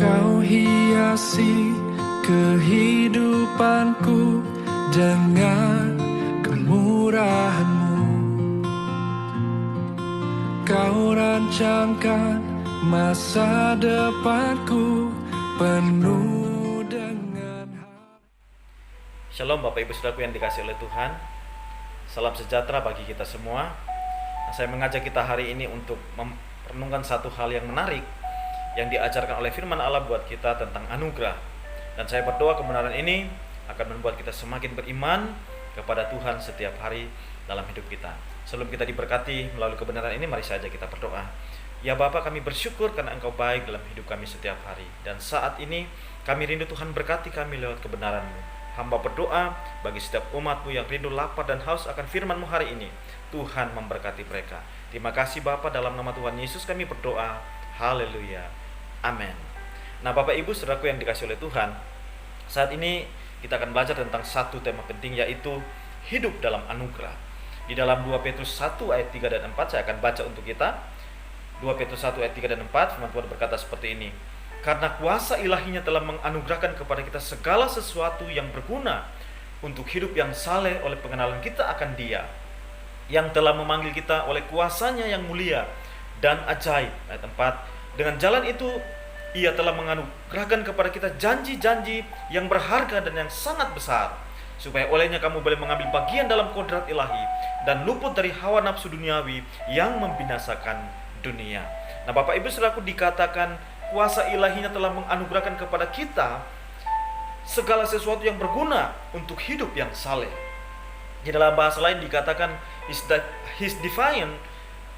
Kau hiasi kehidupanku dengan kemurahan-Mu. Kau rancangkan masa depanku penuh dengan Shalom Bapak Ibu Saudaraku yang dikasihi oleh Tuhan. Salam sejahtera bagi kita semua. Saya mengajak kita hari ini untuk merenungkan satu hal yang menarik yang diajarkan oleh firman Allah buat kita tentang anugerah. Dan saya berdoa kebenaran ini akan membuat kita semakin beriman kepada Tuhan setiap hari dalam hidup kita. Sebelum kita diberkati melalui kebenaran ini, mari saja kita berdoa. Ya Bapa, kami bersyukur karena Engkau baik dalam hidup kami setiap hari. Dan saat ini kami rindu Tuhan berkati kami lewat kebenaran-Mu. Hamba berdoa bagi setiap umat-Mu yang rindu, lapar dan haus akan firman-Mu hari ini. Tuhan memberkati mereka. Terima kasih Bapa, dalam nama Tuhan Yesus kami berdoa. Haleluya. Amin. Nah Bapak Ibu Saudaraku yang dikasihi oleh Tuhan, saat ini kita akan belajar tentang satu tema penting, yaitu hidup dalam anugerah. Di dalam 2 Petrus 1 ayat 3 dan 4 saya akan baca untuk kita. 2 Petrus 1 ayat 3 dan 4, firman Tuhan berkata seperti ini. Karena kuasa ilahinya telah menganugerahkan kepada kita segala sesuatu yang berguna untuk hidup yang saleh oleh pengenalan kita akan Dia, yang telah memanggil kita oleh kuasanya yang mulia dan ajaib. Ayat 4, dengan jalan itu Ia telah menganugerahkan kepada kita janji-janji yang berharga dan yang sangat besar, supaya olehnya kamu boleh mengambil bagian dalam kodrat ilahi dan luput dari hawa nafsu duniawi yang membinasakan dunia. Nah Bapak Ibu Saudaraku, dikatakan kuasa ilahinya telah menganugerahkan kepada kita segala sesuatu yang berguna untuk hidup yang saleh. Di dalam bahasa lain dikatakan His divine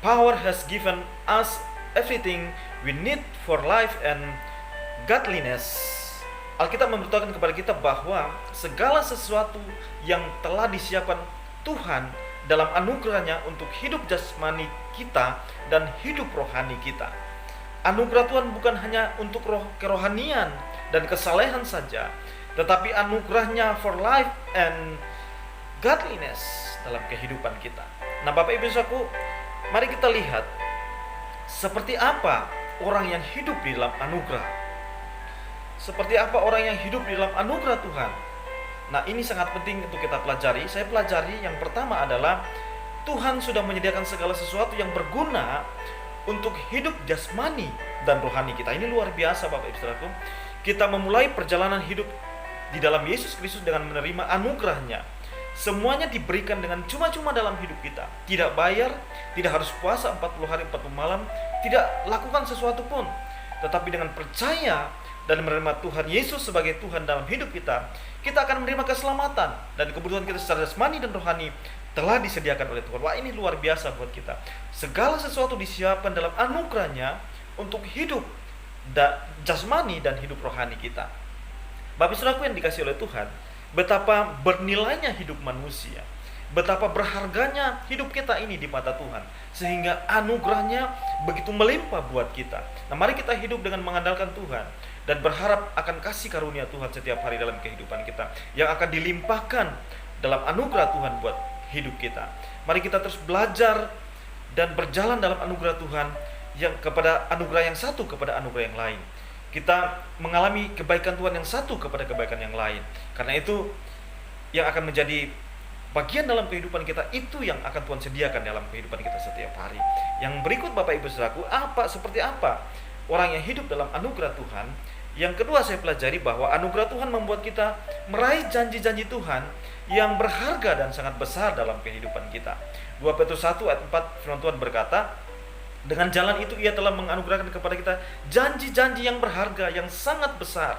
power has given us everything we need for life and godliness. Alkitab memberitahukan kepada kita bahwa segala sesuatu yang telah disiapkan Tuhan dalam anugerahnya untuk hidup jasmani kita dan hidup rohani kita. Anugerah Tuhan bukan hanya untuk kerohanian dan kesalehan saja, tetapi anugerahnya for life and godliness dalam kehidupan kita. Nah Bapak Ibu Saudaraku, mari kita lihat seperti apa orang yang hidup di dalam anugerah. Seperti apa orang yang hidup di dalam anugerah Tuhan. Nah ini sangat penting untuk kita pelajari. Saya pelajari yang pertama adalah Tuhan sudah menyediakan segala sesuatu yang berguna untuk hidup jasmani dan rohani kita. Ini luar biasa Bapak Ibu Saudaraku. Kita memulai perjalanan hidup di dalam Yesus Kristus dengan menerima anugerahnya. Semuanya diberikan dengan cuma-cuma dalam hidup kita. Tidak bayar, tidak harus puasa 40 hari 40 malam, tidak lakukan sesuatu pun. Tetapi dengan percaya dan menerima Tuhan Yesus sebagai Tuhan dalam hidup kita, kita akan menerima keselamatan dan kebutuhan kita secara jasmani dan rohani telah disediakan oleh Tuhan. Wah, ini luar biasa buat kita. Segala sesuatu disiapkan dalam anugerahnya untuk hidup jasmani dan hidup rohani kita. Bapak Saudaraku yang dikasihi oleh Tuhan, betapa bernilainya hidup manusia, betapa berharganya hidup kita ini di mata Tuhan, sehingga anugerahnya begitu melimpah buat kita. Nah mari kita hidup dengan mengandalkan Tuhan dan berharap akan kasih karunia Tuhan setiap hari dalam kehidupan kita, yang akan dilimpahkan dalam anugerah Tuhan buat hidup kita. Mari kita terus belajar dan berjalan dalam anugerah Tuhan, yang kepada anugerah yang satu kepada anugerah yang lain. Kita mengalami kebaikan Tuhan yang satu kepada kebaikan yang lain. Karena itu yang akan menjadi bagian dalam kehidupan kita, itu yang akan Tuhan sediakan dalam kehidupan kita setiap hari. Yang berikut Bapak Ibu Saudaraku, seperti apa orang yang hidup dalam anugerah Tuhan. Yang kedua saya pelajari bahwa anugerah Tuhan membuat kita meraih janji-janji Tuhan yang berharga dan sangat besar dalam kehidupan kita. 2 Petrus 1 ayat 4, firman Tuhan berkata, dengan jalan itu Ia telah menganugerahkan kepada kita janji-janji yang berharga, yang sangat besar,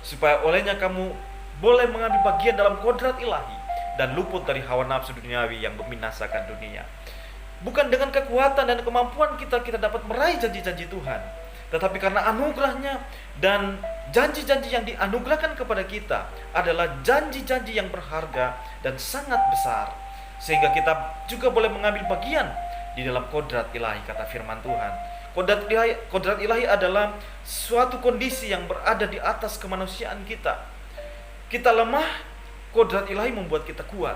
supaya olehnya kamu boleh mengambil bagian dalam kodrat ilahi dan luput dari hawa nafsu duniawi yang membinasakan dunia. Bukan dengan kekuatan dan kemampuan kita dapat meraih janji-janji Tuhan, tetapi karena anugerahnya dan janji-janji yang dianugerahkan kepada kita adalah janji-janji yang berharga dan sangat besar, sehingga kita juga boleh mengambil bagian di dalam kodrat ilahi, kata firman Tuhan. Kodrat ilahi adalah suatu kondisi yang berada di atas kemanusiaan kita. Kita lemah, kodrat ilahi membuat kita kuat.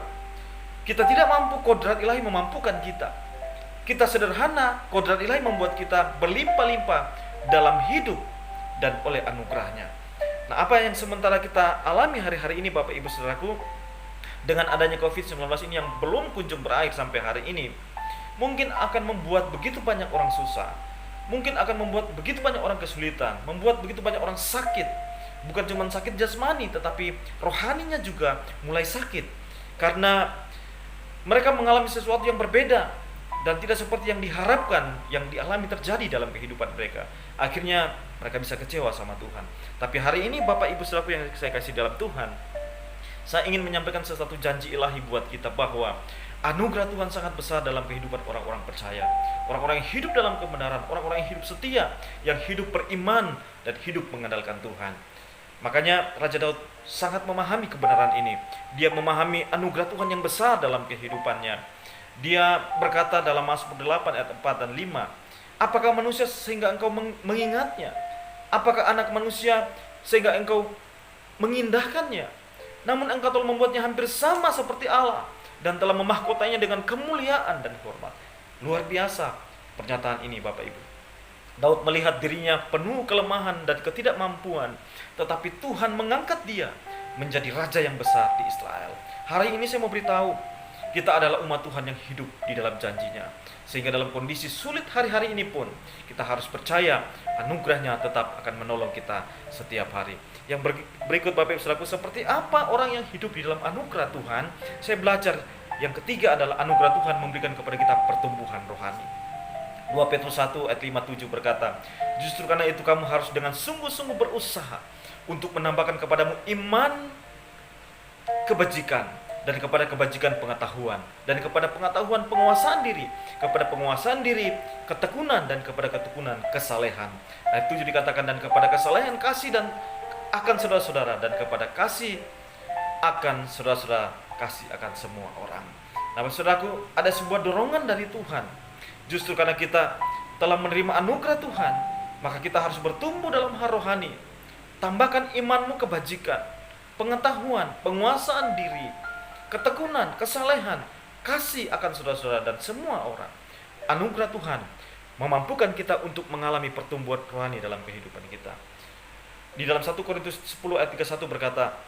Kita tidak mampu, kodrat ilahi memampukan kita. Kita sederhana, kodrat ilahi membuat kita berlimpah-limpah dalam hidup dan oleh anugerahnya. Nah, apa yang sementara kita alami hari-hari ini Bapak Ibu Saudaraku, dengan adanya COVID-19 ini yang belum kunjung berakhir sampai hari ini, mungkin akan membuat begitu banyak orang susah, mungkin akan membuat begitu banyak orang kesulitan, membuat begitu banyak orang sakit. Bukan cuma sakit jasmani, tetapi rohaninya juga mulai sakit, karena mereka mengalami sesuatu yang berbeda dan tidak seperti yang diharapkan, yang dialami terjadi dalam kehidupan mereka. Akhirnya mereka bisa kecewa sama Tuhan. Tapi hari ini Bapak Ibu Saudaraku yang saya kasih dalam Tuhan, saya ingin menyampaikan sesuatu janji ilahi buat kita, bahwa anugerah Tuhan sangat besar dalam kehidupan orang-orang percaya, orang-orang yang hidup dalam kebenaran, orang-orang yang hidup setia, yang hidup beriman dan hidup mengandalkan Tuhan. Makanya Raja Daud sangat memahami kebenaran ini. Dia memahami anugerah Tuhan yang besar dalam kehidupannya. Dia berkata dalam Mazmur 8 ayat 4 dan 5, apakah manusia sehingga engkau mengingatnya? Apakah anak manusia sehingga engkau mengindahkannya? Namun engkau telah membuatnya hampir sama seperti Allah, dan telah memahkotanya dengan kemuliaan dan hormat. Luar biasa pernyataan ini Bapak Ibu. Daud melihat dirinya penuh kelemahan dan ketidakmampuan, tetapi Tuhan mengangkat dia menjadi raja yang besar di Israel. Hari ini saya mau beritahu, kita adalah umat Tuhan yang hidup di dalam janjinya. Sehingga dalam kondisi sulit hari-hari ini pun, kita harus percaya anugerahnya tetap akan menolong kita setiap hari. Yang berikut Bapak Ibu Saudaraku, seperti apa orang yang hidup di dalam anugerah Tuhan? Saya belajar yang ketiga adalah anugerah Tuhan memberikan kepada kita pertumbuhan rohani. 2 Petrus 1 ayat 5-7 berkata, justru karena itu kamu harus dengan sungguh-sungguh berusaha untuk menambahkan kepadamu iman kebajikan, dan kepada kebajikan pengetahuan, dan kepada pengetahuan penguasaan diri, kepada penguasaan diri ketekunan, dan kepada ketekunan kesalehan. Ayat 7 dikatakan, dan kepada kesalehan kasih dan akan saudara-saudara, dan kepada kasih akan saudara-saudara, kasih akan semua orang. Nah, saudaraku, ada sebuah dorongan dari Tuhan. Justru karena kita telah menerima anugerah Tuhan, maka kita harus bertumbuh dalam hal rohani. Tambahkan imanmu kebajikan, pengetahuan, penguasaan diri, ketekunan, kesalehan, kasih akan saudara-saudara dan semua orang. Anugerah Tuhan memampukan kita untuk mengalami pertumbuhan rohani dalam kehidupan kita. Di dalam 1 Korintus 10 ayat 31 berkata,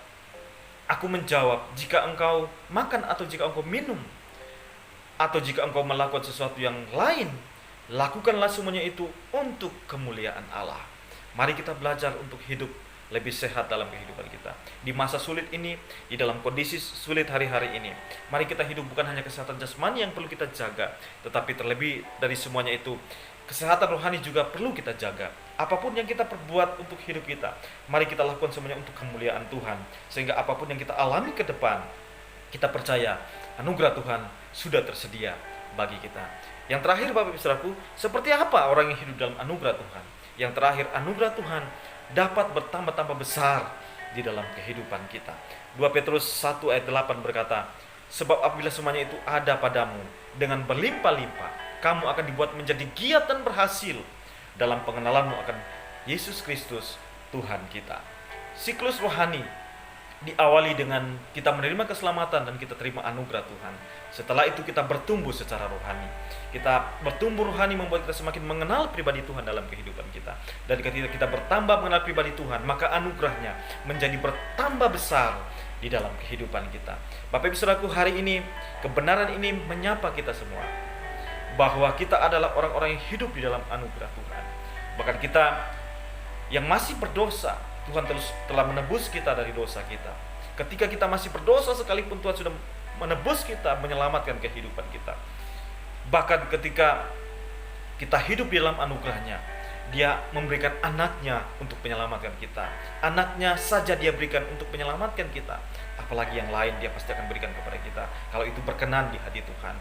aku menjawab, jika engkau makan atau jika engkau minum, atau jika engkau melakukan sesuatu yang lain, lakukanlah semuanya itu untuk kemuliaan Allah. Mari kita belajar untuk hidup lebih sehat dalam kehidupan kita. Di masa sulit ini, di dalam kondisi sulit hari-hari ini, mari kita hidup bukan hanya kesehatan jasmani yang perlu kita jaga, tetapi terlebih dari semuanya itu, kesehatan rohani juga perlu kita jaga. Apapun yang kita perbuat untuk hidup kita, mari kita lakukan semuanya untuk kemuliaan Tuhan. Sehingga apapun yang kita alami ke depan, kita percaya anugerah Tuhan sudah tersedia bagi kita. Yang terakhir Bapak Ibu Saudaraku, seperti apa orang yang hidup dalam anugerah Tuhan? Yang terakhir, anugerah Tuhan dapat bertambah-tambah besar di dalam kehidupan kita. 2 Petrus 1 ayat 8 berkata, sebab apabila semuanya itu ada padamu dengan berlimpah-limpah, kamu akan dibuat menjadi giat dan berhasil dalam pengenalanmu akan Yesus Kristus Tuhan kita. Siklus rohani diawali dengan kita menerima keselamatan dan kita terima anugerah Tuhan. Setelah itu kita bertumbuh secara rohani. Kita bertumbuh rohani membuat kita semakin mengenal pribadi Tuhan dalam kehidupan kita. Dan ketika kita bertambah mengenal pribadi Tuhan, maka anugerahnya menjadi bertambah besar di dalam kehidupan kita. Bapak Ibu Saudaraku, hari ini kebenaran ini menyapa kita semua, bahwa kita adalah orang-orang yang hidup di dalam anugerah Tuhan. Bahkan kita yang masih berdosa, Tuhan telah menebus kita dari dosa kita. Ketika kita masih berdosa sekalipun, Tuhan sudah menebus kita, menyelamatkan kehidupan kita. Bahkan ketika kita hidup di dalam anugerahnya, Dia memberikan anaknya untuk menyelamatkan kita. Anaknya saja Dia berikan untuk menyelamatkan kita, apalagi yang lain Dia pasti akan berikan kepada kita, kalau itu berkenan di hati Tuhan.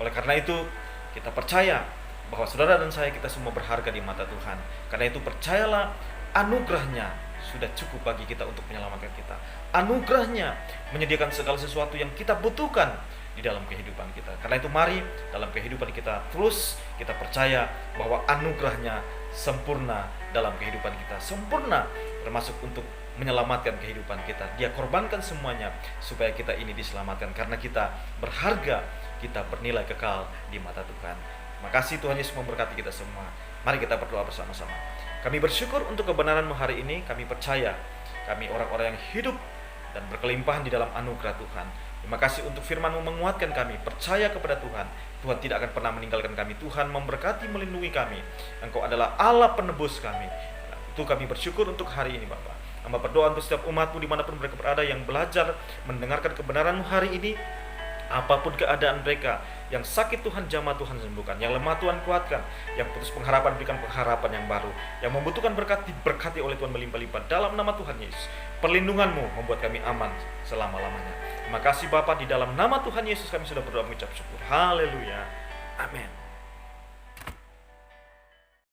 Oleh karena itu, kita percaya bahwa saudara dan saya, kita semua berharga di mata Tuhan. Karena itu percayalah, anugerahnya sudah cukup bagi kita untuk menyelamatkan kita. Anugerahnya menyediakan segala sesuatu yang kita butuhkan di dalam kehidupan kita. Karena itu mari dalam kehidupan kita terus kita percaya bahwa anugerahnya sempurna dalam kehidupan kita. Sempurna termasuk untuk menyelamatkan kehidupan kita. Dia korbankan semuanya supaya kita ini diselamatkan. Karena kita berharga, kita bernilai kekal di mata Tuhan. Makasih Tuhan Yesus memberkati kita semua. Mari kita berdoa bersama-sama. Kami bersyukur untuk kebenaran-Mu hari ini. Kami percaya kami orang-orang yang hidup dan berkelimpahan di dalam anugerah Tuhan. Terima kasih untuk firman-Mu menguatkan kami, percaya kepada Tuhan. Tuhan tidak akan pernah meninggalkan kami. Tuhan memberkati, melindungi kami. Engkau adalah Allah penebus kami. Itu kami bersyukur untuk hari ini, Bapa. Hamba berdoa untuk setiap umat-Mu dimanapun mereka berada yang belajar mendengarkan kebenaran-Mu hari ini. Apapun keadaan mereka, yang sakit Tuhan jamah Tuhan sembuhkan, yang lemah Tuhan kuatkan, yang putus pengharapan berikan pengharapan yang baru, yang membutuhkan berkat diberkati oleh Tuhan melimpah-limpah dalam nama Tuhan Yesus. Perlindungan-Mu membuat kami aman selama-lamanya. Terima kasih Bapa, di dalam nama Tuhan Yesus kami sudah berdoa mengucap syukur. Haleluya. Amin.